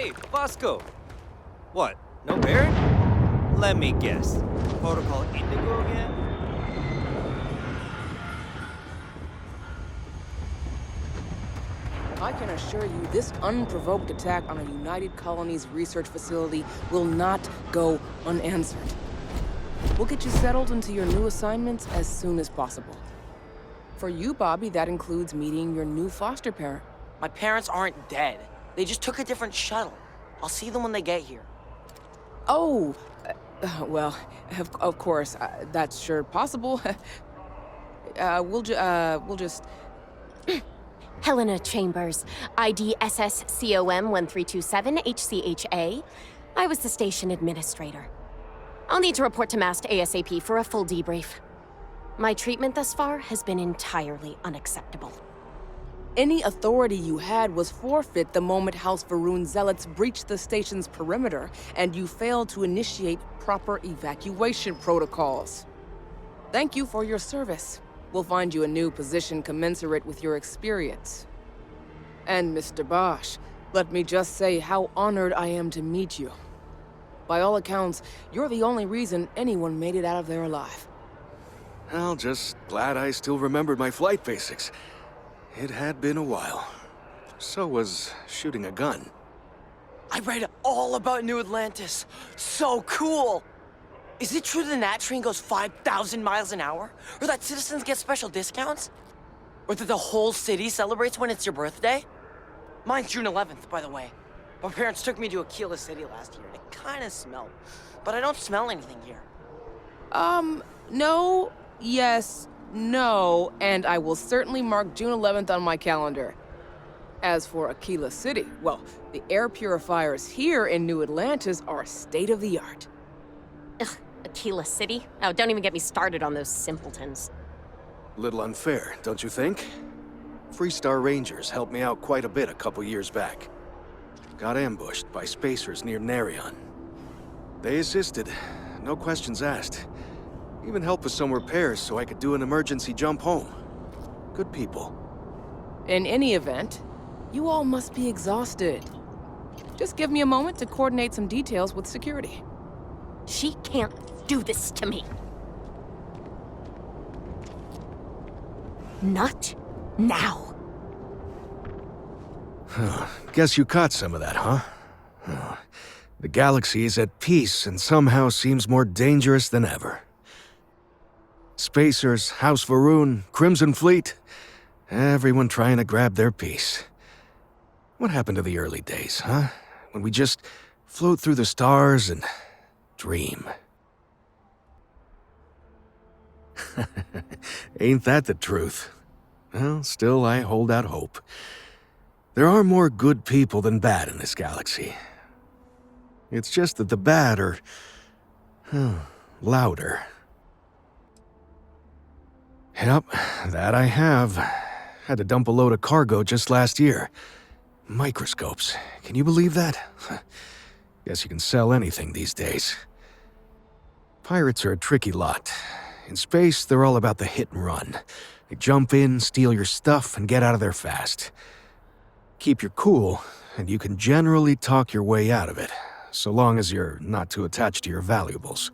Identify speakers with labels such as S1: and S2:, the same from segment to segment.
S1: Hey, Bosco! What, no Baron? Let me guess. Protocol Indigo again?
S2: I can assure you this unprovoked attack on a United Colonies research facility will not go unanswered. We'll get you settled into your new assignments as soon as possible. For you, Bobby, that includes meeting your new foster parent.
S3: My parents aren't dead. They just took a different shuttle. I'll see them when they get here.
S2: Oh, well, of course, that's sure possible. We'll just...
S4: Helena Chambers, ID SSCOM 1327 HCHA. I was the station administrator. I'll need to report to MAST ASAP for a full debrief. My treatment thus far has been entirely unacceptable.
S2: Any authority you had was forfeit the moment House Varun zealots breached the station's perimeter, and you failed to initiate proper evacuation protocols. Thank you for your service. We'll find you a new position commensurate with your experience. And Mr. Bosch, let me just say how honored I am to meet you. By all accounts, you're the only reason anyone made it out of there alive.
S5: Well, just glad I still remembered my flight basics. It had been a while. So was shooting a gun.
S3: I read all about New Atlantis. So cool! Is it true the Nat train goes 5,000 miles an hour? Or that citizens get special discounts? Or that the whole city celebrates when it's your birthday? Mine's June 11th, by the way. My parents took me to Aquila City last year, and it kinda smelled. But I don't smell anything here.
S2: No, yes, no, and I will certainly mark June 11th on my calendar. As for Aquila City, well, the air purifiers here in New Atlantis are state-of-the-art.
S4: Ugh, Aquila City? Oh, don't even get me started on those simpletons.
S5: Little unfair, don't you think? Freestar Rangers helped me out quite a bit a couple years back. Got ambushed by spacers near Narion. They assisted, no questions asked. Even helped with some repairs so I could do an emergency jump home. Good people.
S2: In any event, you all must be exhausted. Just give me a moment to coordinate some details with security.
S4: She can't do this to me. Not now.
S5: Guess you caught some of that, huh? The galaxy is at peace and somehow seems more dangerous than ever. Spacers, House Varun, Crimson Fleet, everyone trying to grab their piece. What happened to the early days, huh? When we just float through the stars and dream. Ain't that the truth? Well, still I hold out hope. There are more good people than bad in this galaxy. It's just that the bad are louder. Yep, that I have. Had to dump a load of cargo just last year. Microscopes. Can you believe that? Guess you can sell anything these days. Pirates are a tricky lot. In space, they're all about the hit and run. They jump in, steal your stuff, and get out of there fast. Keep your cool, and you can generally talk your way out of it, so long as you're not too attached to your valuables.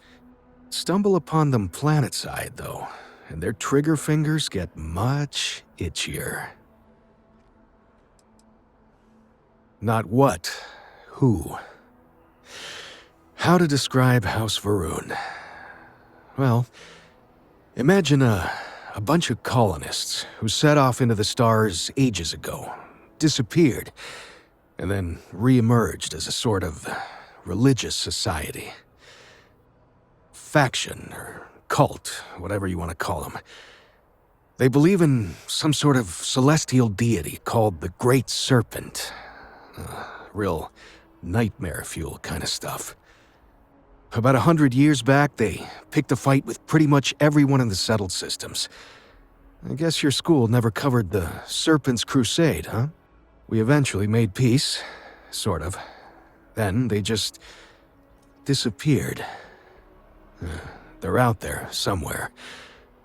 S5: Stumble upon them planetside, though, and their trigger fingers get much itchier. Not what, who. How to describe House Varun? Well, imagine a bunch of colonists who set off into the stars ages ago, disappeared, and then re-emerged as a sort of religious society. Faction, or cult, whatever you want to call them. They believe in some sort of celestial deity called the Great Serpent. Real nightmare fuel kind of stuff. About 100 years back, they picked a fight with pretty much everyone in the settled systems. I guess your school never covered the Serpent's Crusade, huh? We eventually made peace, sort of. Then they just disappeared. They're out there somewhere,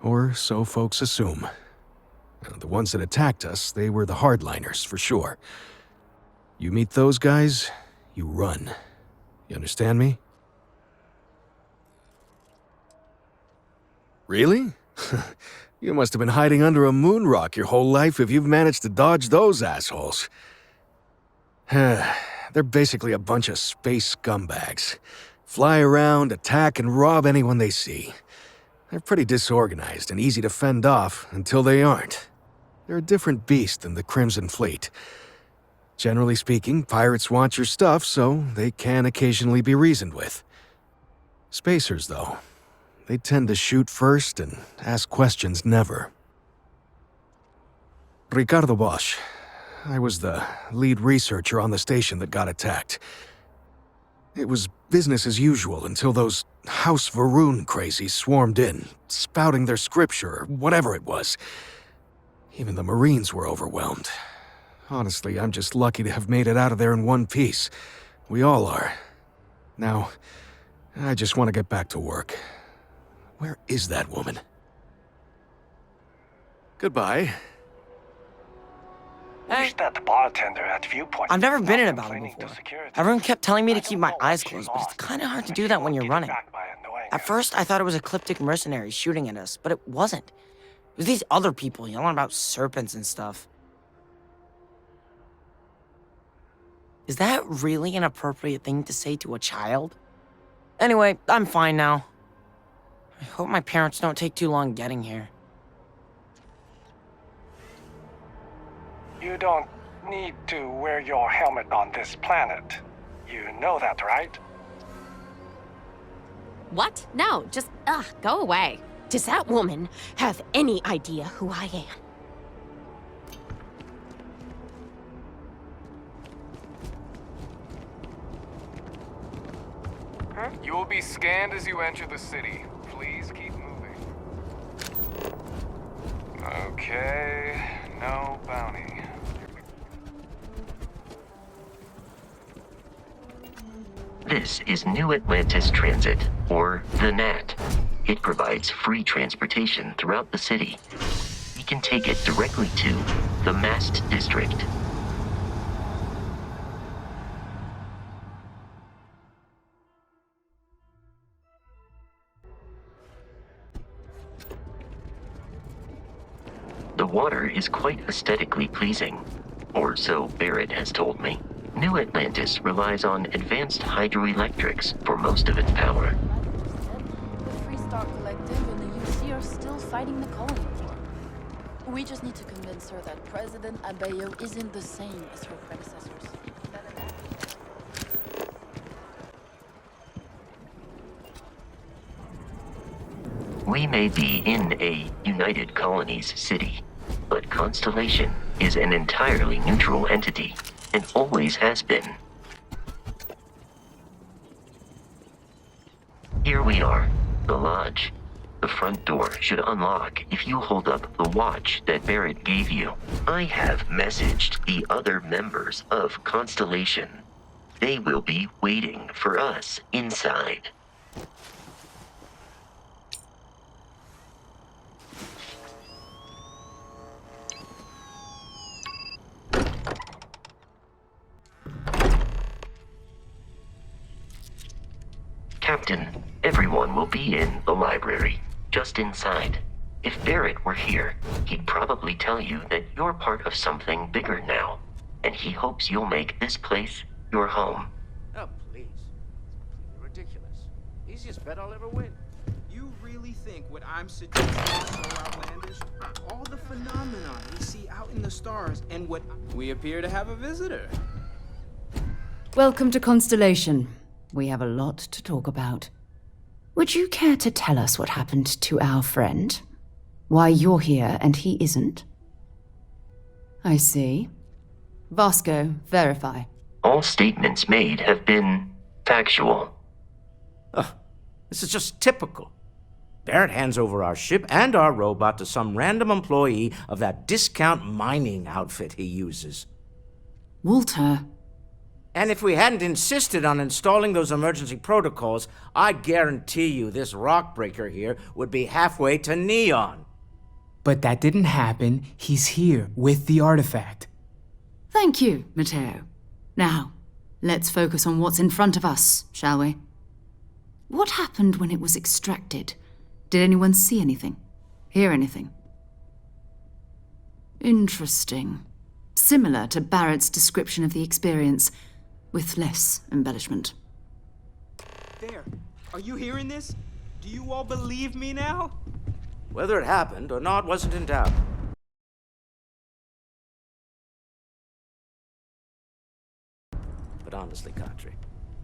S5: or so folks assume. The ones that attacked us, they were the hardliners, for sure. You meet those guys, you run. You understand me? Really? You must have been hiding under a moon rock your whole life if you've managed to dodge those assholes. They're basically a bunch of space scumbags. Fly around, attack, and rob anyone they see. They're pretty disorganized and easy to fend off until they aren't. They're a different beast than the Crimson Fleet. Generally speaking, pirates want your stuff, so they can occasionally be reasoned with. Spacers, though, they tend to shoot first and ask questions never. Ricardo Bosch. I was the lead researcher on the station that got attacked. It was business as usual until those House Varun crazies swarmed in, spouting their scripture or whatever it was. Even the Marines were overwhelmed. Honestly, I'm just lucky to have made it out of there in one piece. We all are. Now, I just want to get back to work. Where is that woman? Goodbye.
S3: Hey.
S6: That bartender at Viewpoint.
S3: I've never been in a battle
S6: complaining to
S3: before.
S6: security.
S3: Everyone kept telling me to
S6: I
S3: keep
S6: don't
S3: my
S6: know
S3: eyes
S6: what
S3: closed,
S6: she's
S3: but it's
S6: on,
S3: kind of hard to
S6: but
S3: do
S6: she
S3: that when
S6: won't
S3: you're
S6: get
S3: running.
S6: back by annoying
S3: At
S6: us.
S3: first, I thought it was ecliptic mercenaries shooting at us, but it wasn't. It was these other people yelling about serpents and stuff. Is that really an appropriate thing to say to a child? Anyway, I'm fine now. I hope my parents don't take too long getting here.
S6: You don't need to wear your helmet on this planet. You know that, right?
S4: What? No, just, go away. Does that woman have any idea who I am?
S7: You will be scanned as you enter the city. Please keep moving. Okay, no bounty.
S8: This is New Atlantis Transit, or the NAT. It provides free transportation throughout the city. You can take it directly to the MAST district. The water is quite aesthetically pleasing, or so Barrett has told me. New Atlantis relies on advanced hydroelectrics for most of its power.
S9: The Free Star Collective and the UC are still fighting the colony war. We just need to convince her that President Abayo isn't the same as her predecessors.
S8: We may be in a United Colonies city, but Constellation is an entirely neutral entity, and always has been. Here we are, the lodge. The front door should unlock if you hold up the watch that Barrett gave you. I have messaged the other members of Constellation. They will be waiting for us inside. Captain, everyone will be in the library, just inside. If Barrett were here, he'd probably tell you that you're part of something bigger now, and he hopes you'll make this place your home.
S10: Oh, please. It's ridiculous. Easiest bet I'll ever win. You really think what I'm suggesting is so outlandish? All the phenomena we see out in the stars and what... We appear to have a visitor.
S11: Welcome to Constellation. We have a lot to talk about. Would you care to tell us what happened to our friend? Why you're here and he isn't? I see. Vasco, verify.
S8: All statements made have been factual.
S10: This is just typical. Barrett hands over our ship and our robot to some random employee of that discount mining outfit he uses.
S11: Walter.
S10: And if we hadn't insisted on installing those emergency protocols, I guarantee you this rock breaker here would be halfway to Neon.
S12: But that didn't happen. He's here with the artifact.
S11: Thank you, Matteo. Now, let's focus on what's in front of us, shall we? What happened when it was extracted? Did anyone see anything? Hear anything? Interesting. Similar to Barrett's description of the experience, with less embellishment.
S10: There. Are you hearing this? Do you all believe me now?
S13: Whether it happened or not wasn't in doubt. But honestly, Kadri,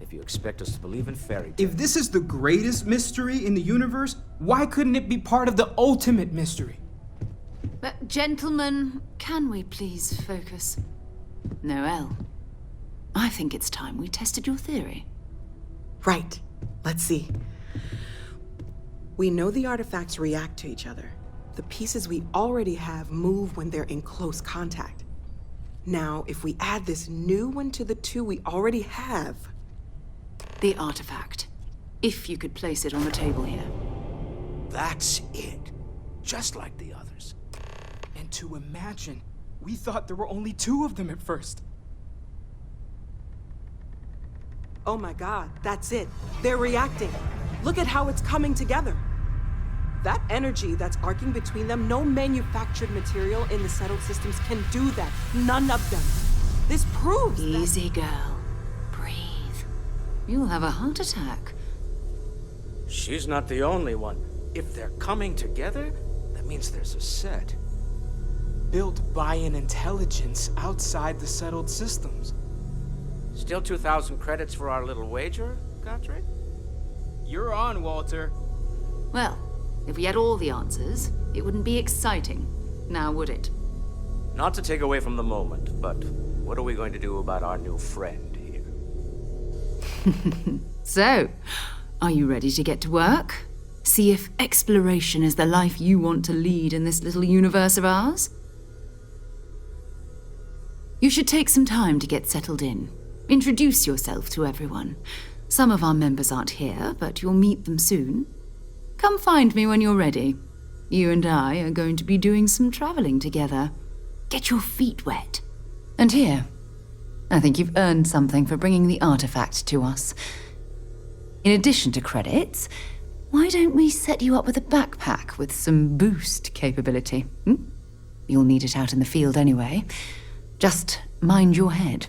S13: if you expect us to believe in fairy tales...
S10: If this is the greatest mystery in the universe, why couldn't it be part of the ultimate mystery?
S11: But, gentlemen, can we please focus? Noel, I think it's time we tested your theory.
S14: Right. Let's see. We know the artifacts react to each other. The pieces we already have move when they're in close contact. Now, if we add this new one to the two we already have...
S11: The artifact. If you could place it on the table here.
S13: That's it. Just like the others.
S10: And to imagine, we thought there were only 2 of them at first.
S14: Oh my god, that's it. They're reacting. Look at how it's coming together. That energy that's arcing between them, no manufactured material in the settled systems can do that. None of them. This proves
S11: Easy, girl. Breathe. You'll have a heart attack.
S13: She's not the only one. If they're coming together, that means there's a set.
S10: Built by an intelligence outside the settled systems.
S13: Still 2,000 credits for our little wager, Kadri?
S10: You're on, Walter.
S11: Well, if we had all the answers, it wouldn't be exciting, now would it?
S13: Not to take away from the moment, but what are we going to do about our new friend here?
S11: So, are you ready to get to work? See if exploration is the life you want to lead in this little universe of ours? You should take some time to get settled in. Introduce yourself to everyone. Some of our members aren't here, but you'll meet them soon. Come find me when you're ready. You and I are going to be doing some traveling together. Get your feet wet. And here, I think you've earned something for bringing the artifact to us. In addition to credits, why don't we set you up with a backpack with some boost capability? You'll need it out in the field anyway. Just mind your head.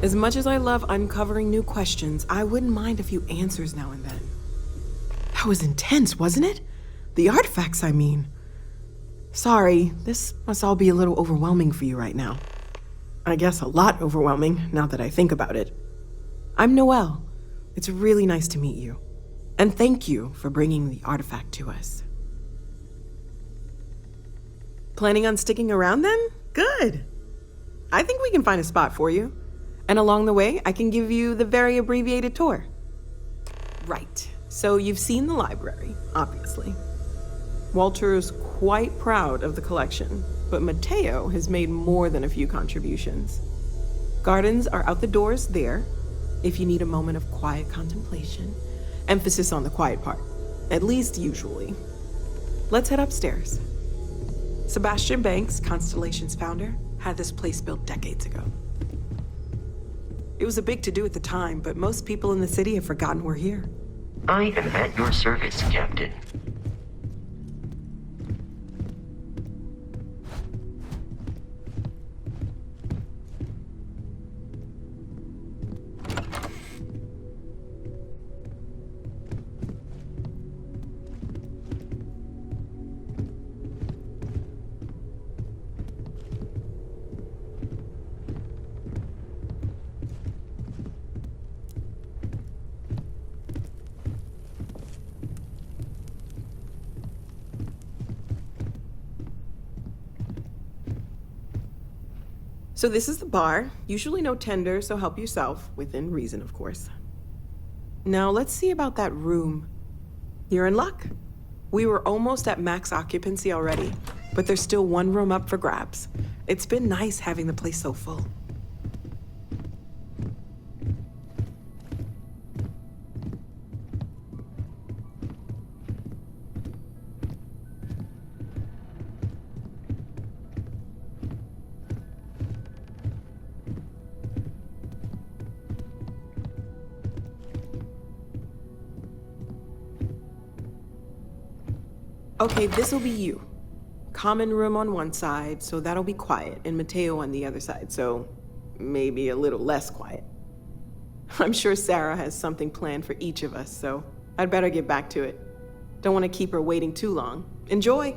S14: As much as I love uncovering new questions, I wouldn't mind a few answers now and then. That was intense, wasn't it? The artifacts, I mean. Sorry, this must all be a little overwhelming for you right now. I guess a lot overwhelming, now that I think about it. I'm Noel. It's really nice to meet you. And thank you for bringing the artifact to us. Planning on sticking around then? Good. I think we can find a spot for you. And along the way, I can give you the very abbreviated tour. Right. So you've seen the library, obviously. Walter's quite proud of the collection, but Matteo has made more than a few contributions. Gardens are out the doors there, if you need a moment of quiet contemplation. Emphasis on the quiet part, at least usually. Let's head upstairs. Sebastian Banks, Constellation's founder, had this place built decades ago. It was a big to-do at the time, but most people in the city have forgotten we're here.
S8: I am at your service, Captain.
S14: So this is the bar. Usually no tender, so help yourself, within reason, of course. Now let's see about that room. You're in luck. We were almost at max occupancy already, but there's still one room up for grabs. It's been nice having the place so full. Okay, this'll be you. Common room on one side, so that'll be quiet, and Matteo on the other side, so maybe a little less quiet. I'm sure Sarah has something planned for each of us, so I'd better get back to it. Don't want to keep her waiting too long. Enjoy!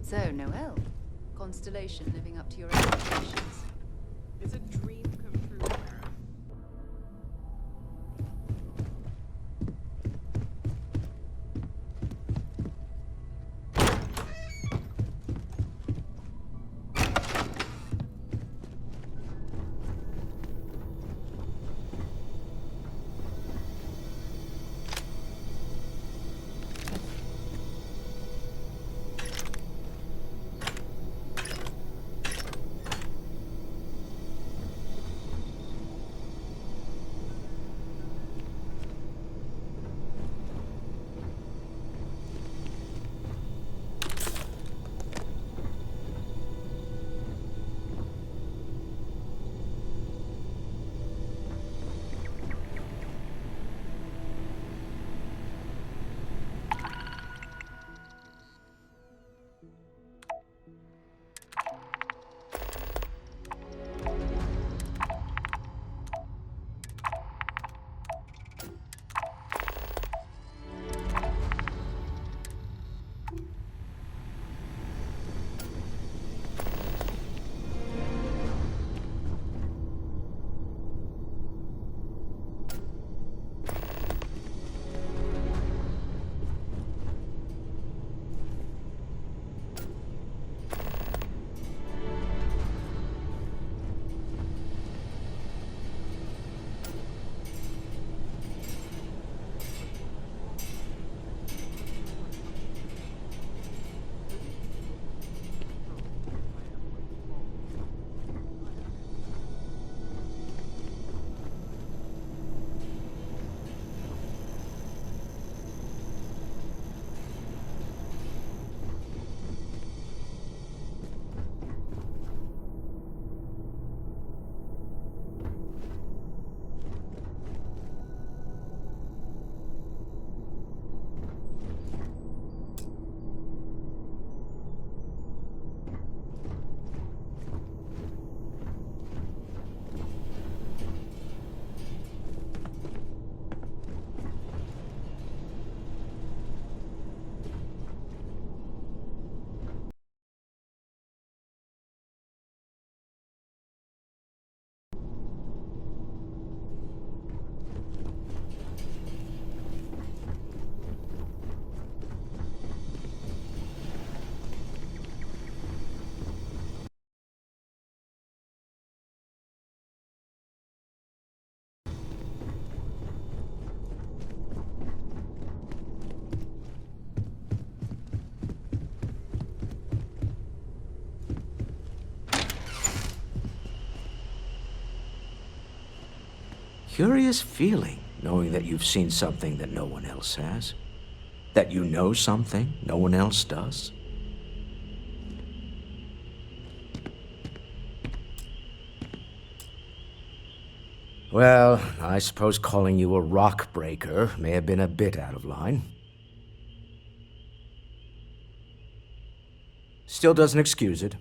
S9: So, Noel, Constellation living up to your expectations?
S14: It's a dream come true, Sarah.
S13: curious feeling knowing that you've seen something that no one else has. That you know something no one else does. Well, I suppose calling you a rock breaker may have been a bit out of line. Still doesn't excuse it.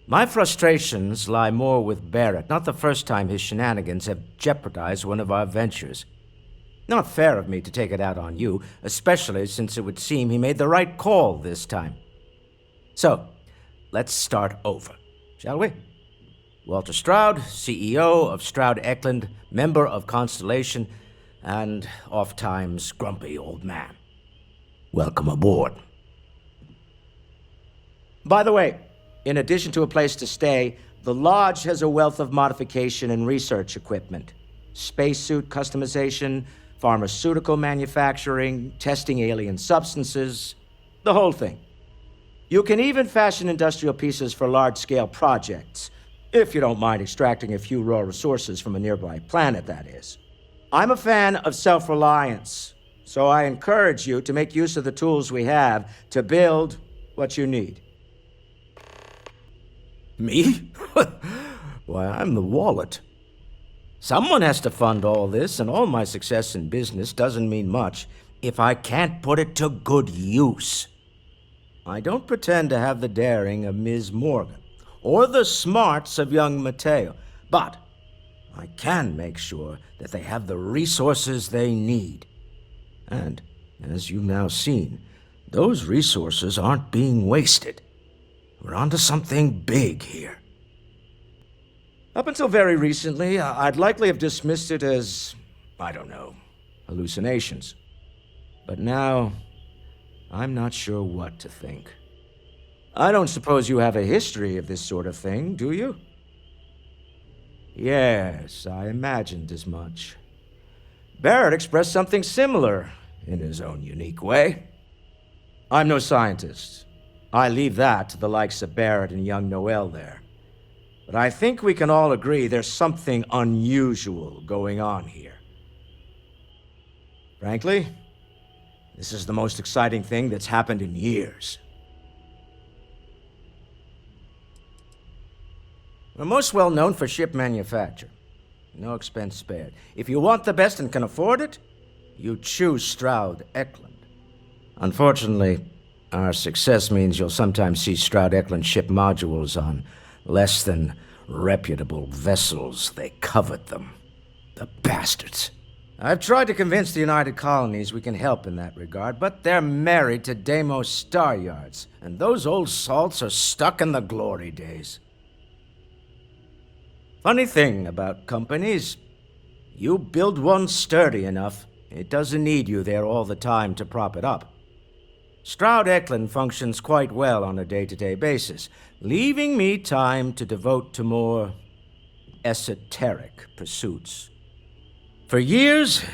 S13: My frustrations lie more with Barrett, not the first time his shenanigans have jeopardized one of our ventures. Not fair of me to take it out on you, especially since it would seem he made the right call this time. So, let's start over, shall we? Walter Stroud, CEO of Stroud Eklund, member of Constellation, and oft-times grumpy old man. Welcome aboard. By the way, in addition to a place to stay, the Lodge has a wealth of modification and research equipment. Spacesuit customization, pharmaceutical manufacturing, testing alien substances, the whole thing. You can even fashion industrial pieces for large-scale projects, if you don't mind extracting a few raw resources from a nearby planet, that is. I'm a fan of self-reliance, so I encourage you to make use of the tools we have to build what you need. Me? Why, I'm the wallet. Someone has to fund all this, and all my success in business doesn't mean much if I can't put it to good use. I don't pretend to have the daring of Ms. Morgan, or the smarts of young Matteo, but I can make sure that they have the resources they need. And, as you've now seen, those resources aren't being wasted. We're onto something big here. Up until very recently, I'd likely have dismissed it as, I don't know, hallucinations. But now, I'm not sure what to think. I don't suppose you have a history of this sort of thing, do you? Yes, I imagined as much. Barrett expressed something similar, in his own unique way. I'm no scientist. I leave that to the likes of Barrett and young Noel there. But I think we can all agree there's something unusual going on here. Frankly, this is the most exciting thing that's happened in years. We're most well known for ship manufacture. No expense spared. If you want the best and can afford it, you choose Stroud Eklund. Unfortunately, our success means you'll sometimes see Stroud Eklund ship modules on less than reputable vessels. They covet them. The bastards. I've tried to convince the United Colonies we can help in that regard, but they're married to Deimos Star Yards, and those old salts are stuck in the glory days. Funny thing about companies, you build one sturdy enough, it doesn't need you there all the time to prop it up. Stroud Eklund functions quite well on a day-to-day basis, leaving me time to devote to more esoteric pursuits. For years,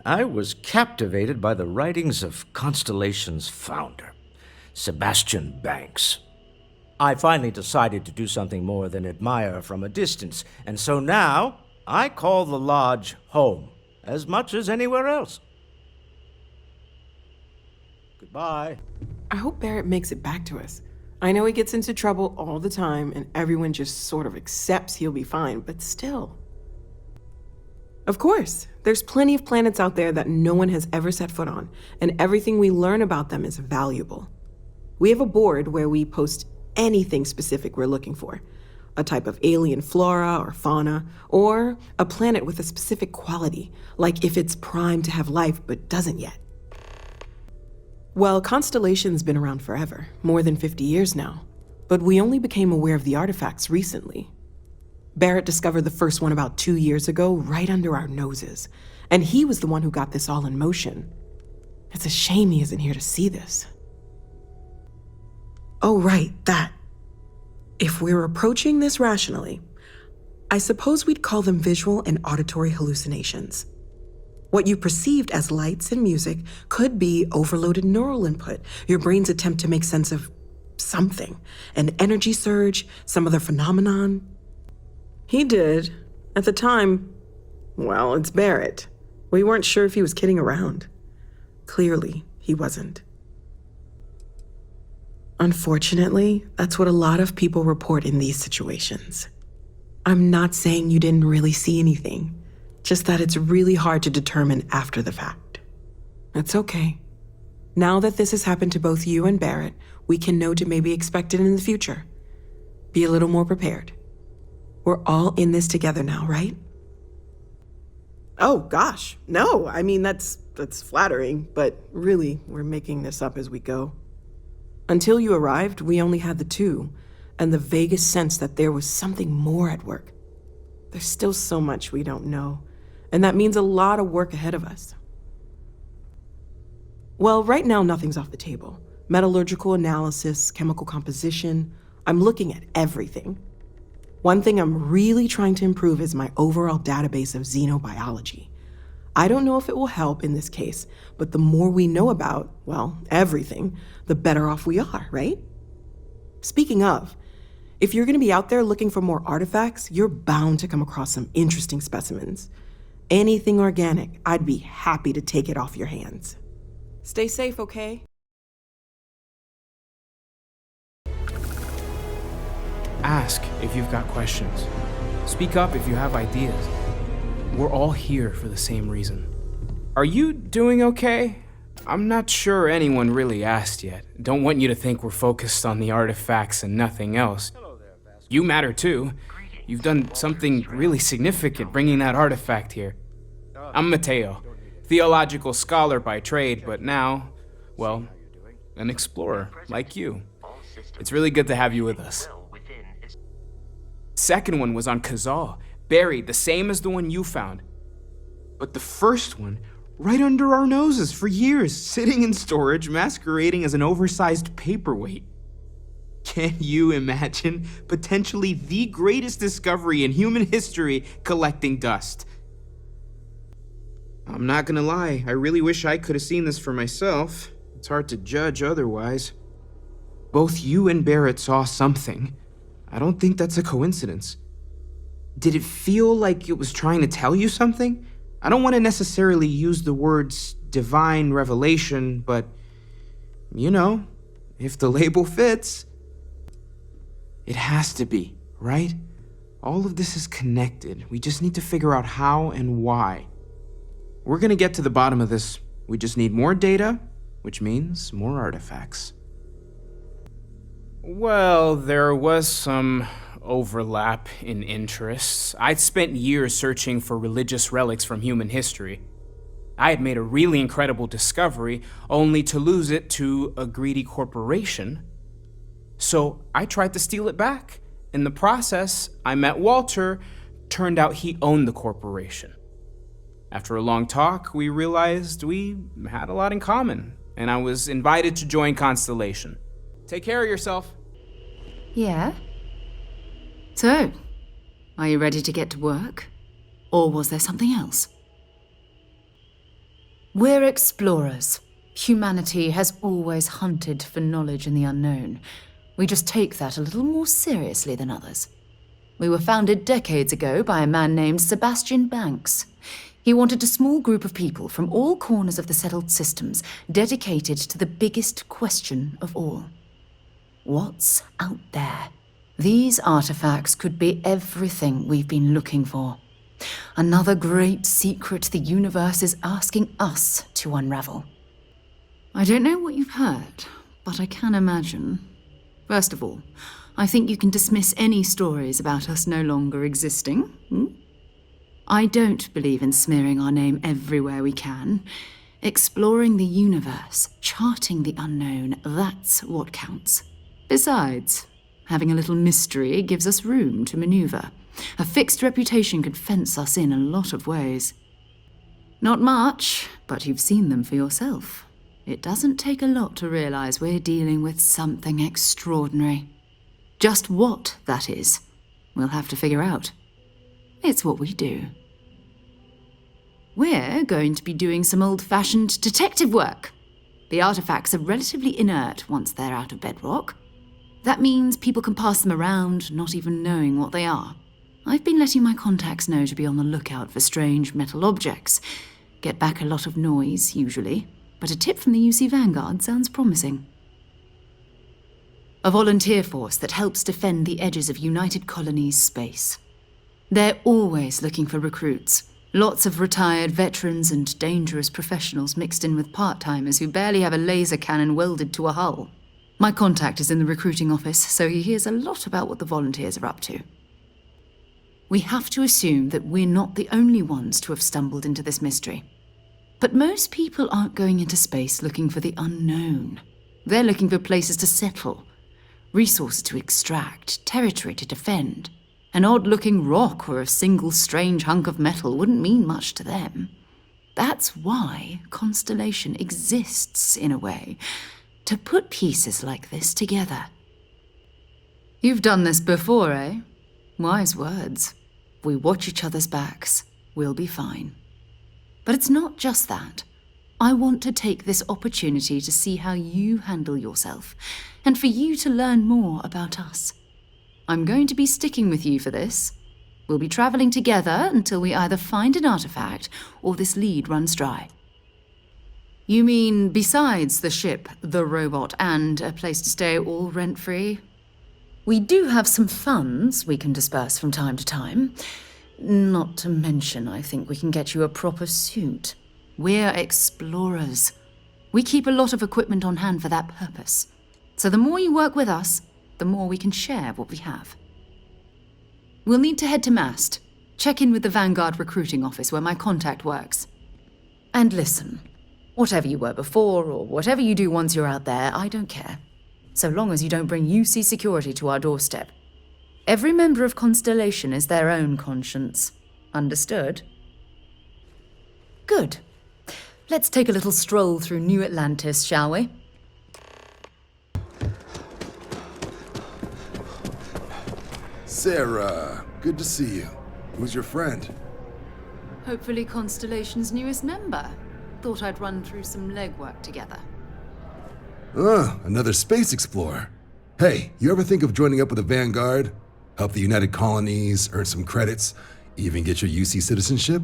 S13: I was captivated by the writings of Constellation's founder, Sebastian Banks. I finally decided to do something more than admire from a distance, and so now I call the Lodge home, as much as anywhere else. Goodbye.
S14: I hope Barrett makes it back to us. I know he gets into trouble all the time, and everyone just sort of accepts he'll be fine, but still. Of course, there's plenty of planets out there that no one has ever set foot on, and everything we learn about them is valuable. We have a board where we post anything specific we're looking for. A type of alien flora or fauna, or a planet with a specific quality, like if it's primed to have life but doesn't yet. Well, Constellation's been around forever, more than 50 years now, but we only became aware of the artifacts recently. Barrett discovered the first one about 2 years ago, right under our noses, and he was the one who got this all in motion. It's a shame he isn't here to see this. Oh, right, that. If we're approaching this rationally, I suppose we'd call them visual and auditory hallucinations. What you perceived as lights and music could be overloaded neural input, your brain's attempt to make sense of something, an energy surge, some other phenomenon. He did, at the time, Well, it's Barrett. We weren't sure if he was kidding around. Clearly, he wasn't. Unfortunately, that's what a lot of people report in these situations. I'm not saying you didn't really see anything, just that it's really hard to determine after the fact. It's okay. Now that this has happened to both you and Barrett, we can know to maybe expect it in the future. Be a little more prepared. We're all in this together now, right? Oh, gosh. No, I mean, that's flattering, but really, we're making this up as we go. Until you arrived, we only had the two, and the vaguest sense that there was something more at work. There's still so much we don't know, and that means a lot of work ahead of us. Well, right now, nothing's off the table. Metallurgical analysis, chemical composition, I'm looking at everything. One thing I'm really trying to improve is my overall database of xenobiology. I don't know if it will help in this case, but the more we know about, well, everything, the better off we are, right? Speaking of, if you're going to be out there looking for more artifacts, you're bound to come across some interesting specimens. Anything organic, I'd be happy to take it off your hands. Stay safe, okay?
S12: Ask if you've got questions. Speak up if you have ideas. We're all here for the same reason. Are you doing okay? I'm not sure anyone really asked yet. Don't want you to think we're focused on the artifacts and nothing else. You matter too. You've done something really significant bringing that artifact here. I'm Matteo, theological scholar by trade, but now, well, an explorer like you. It's really good to have you with us. Second one was on Kazal, buried the same as the one you found. But the first one, right under our noses for years, sitting in storage, masquerading as an oversized paperweight. Can you imagine potentially the greatest discovery in human history collecting dust? I'm not gonna lie, I really wish I could have seen this for myself. It's hard to judge otherwise. Both you and Barrett saw something. I don't think that's a coincidence. Did it feel like it was trying to tell you something? I don't want to necessarily use the words divine revelation, but, you know, if the label fits. It has to be, right? All of this is connected. We just need to figure out how and why. We're gonna get to the bottom of this. We just need more data, which means more artifacts. Well, there was some overlap in interests. I'd spent years searching for religious relics from human history. I had made a really incredible discovery, only to lose it to a greedy corporation. So I tried to steal it back. In the process, I met Walter. Turned out he owned the corporation. After a long talk, we realized we had a lot in common, and I was invited to join Constellation. Take care of yourself.
S11: Yeah? So, are you ready to get to work? Or was there something else? We're explorers. Humanity has always hunted for knowledge in the unknown. We just take that a little more seriously than others. We were founded decades ago by a man named Sebastian Banks. He wanted a small group of people from all corners of the settled systems dedicated to the biggest question of all. What's out there? These artifacts could be everything we've been looking for. Another great secret the universe is asking us to unravel. I don't know what you've heard, but I can imagine. First of all, I think you can dismiss any stories about us no longer existing. I don't believe in smearing our name everywhere we can. Exploring the universe, charting the unknown, that's what counts. Besides, having a little mystery gives us room to maneuver. A fixed reputation could fence us in a lot of ways. Not much, but you've seen them for yourself. It doesn't take a lot to realize we're dealing with something extraordinary. Just what that is, we'll have to figure out. It's what we do. We're going to be doing some old-fashioned detective work. The artifacts are relatively inert once they're out of bedrock. That means people can pass them around, not even knowing what they are. I've been letting my contacts know to be on the lookout for strange metal objects. Get back a lot of noise, usually, but a tip from the UC Vanguard sounds promising. A volunteer force that helps defend the edges of United Colonies space. They're always looking for recruits. Lots of retired veterans and dangerous professionals mixed in with part-timers who barely have a laser cannon welded to a hull. My contact is in the recruiting office, so he hears a lot about what the volunteers are up to. We have to assume that we're not the only ones to have stumbled into this mystery. But most people aren't going into space looking for the unknown. They're looking for places to settle, resources to extract, territory to defend. An odd-looking rock or a single strange hunk of metal wouldn't mean much to them. That's why Constellation exists, in a way, to put pieces like this together. You've done this before, eh? Wise words. If we watch each other's backs, we'll be fine. But it's not just that. I want to take this opportunity to see how you handle yourself, and for you to learn more about us. I'm going to be sticking with you for this. We'll be traveling together until we either find an artifact or this lead runs dry. You mean besides the ship, the robot, and a place to stay all rent-free? We do have some funds we can disperse from time to time. Not to mention, I think we can get you a proper suit. We're explorers. We keep a lot of equipment on hand for that purpose. So the more you work with us, the more we can share what we have. We'll need to head to MAST. Check in with the Vanguard recruiting office where my contact works. And listen, whatever you were before or whatever you do once you're out there, I don't care. So long as you don't bring UC security to our doorstep. Every member of Constellation is their own conscience. Understood? Good. Let's take a little stroll through New Atlantis, shall we?
S15: Sarah, good to see you. Who's your friend?
S11: Hopefully Constellation's newest member. Thought I'd run through some legwork together.
S15: Another space explorer. Hey, you ever think of joining up with the Vanguard? Help the United Colonies, earn some credits, even get your UC citizenship?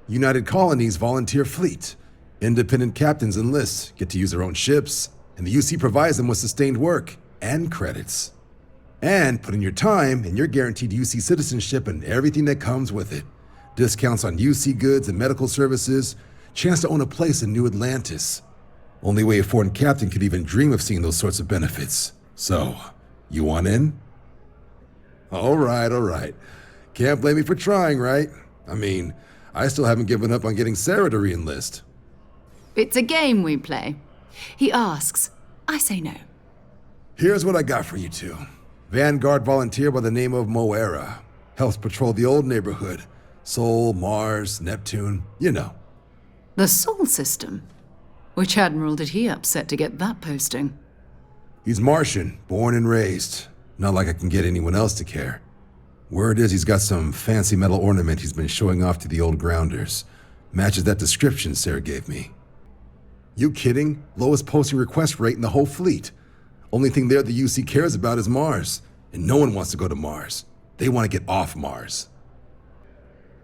S15: United Colonies volunteer fleet. Independent captains enlist, get to use their own ships, and the UC provides them with sustained work and credits. And put in your time, and you're guaranteed UC citizenship and everything that comes with it. Discounts on UC goods and medical services, chance to own a place in New Atlantis. Only way a foreign captain could even dream of seeing those sorts of benefits. So, you want in? All right. Can't blame me for trying, right? I mean, I still haven't given up on getting Sarah to re-enlist.
S11: It's a game we play. He asks, I say no.
S15: Here's what I got for you two. Vanguard volunteer by the name of Moera. Helps patrol the old neighborhood. Sol, Mars, Neptune, you know.
S11: The Sol system? Which admiral did he upset to get that posting?
S15: He's Martian, born and raised. Not like I can get anyone else to care. Word is he's got some fancy metal ornament he's been showing off to the old grounders. Matches that description Sarah gave me. You kidding? Lowest posting request rate in the whole fleet. Only thing there the UC cares about is Mars. And no one wants to go to Mars. They want to get off Mars.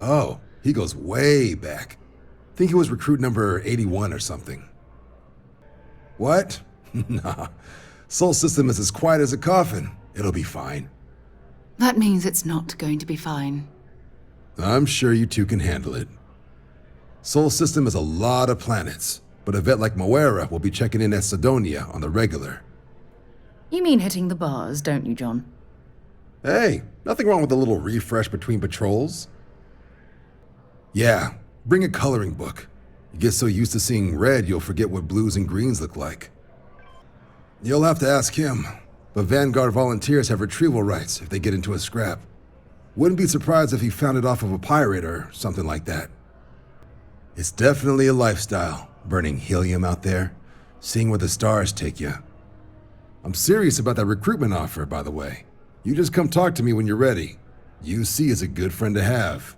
S15: Oh, he goes way back. Think he was recruit number 81 or something. What? Nah. Sol system is as quiet as a coffin. It'll be fine.
S11: That means it's not going to be fine.
S15: I'm sure you two can handle it. Sol system is a lot of planets, but a vet like Moera will be checking in at Cydonia on the regular.
S11: You mean hitting the bars, don't you, John?
S15: Hey, nothing wrong with a little refresh between patrols. Yeah, bring a coloring book. You get so used to seeing red, you'll forget what blues and greens look like. You'll have to ask him, but Vanguard volunteers have retrieval rights if they get into a scrap. Wouldn't be surprised if he found it off of a pirate or something like that. It's definitely a lifestyle, burning helium out there, seeing where the stars take you. I'm serious about that recruitment offer, by the way. You just come talk to me when you're ready. UC is a good friend to have.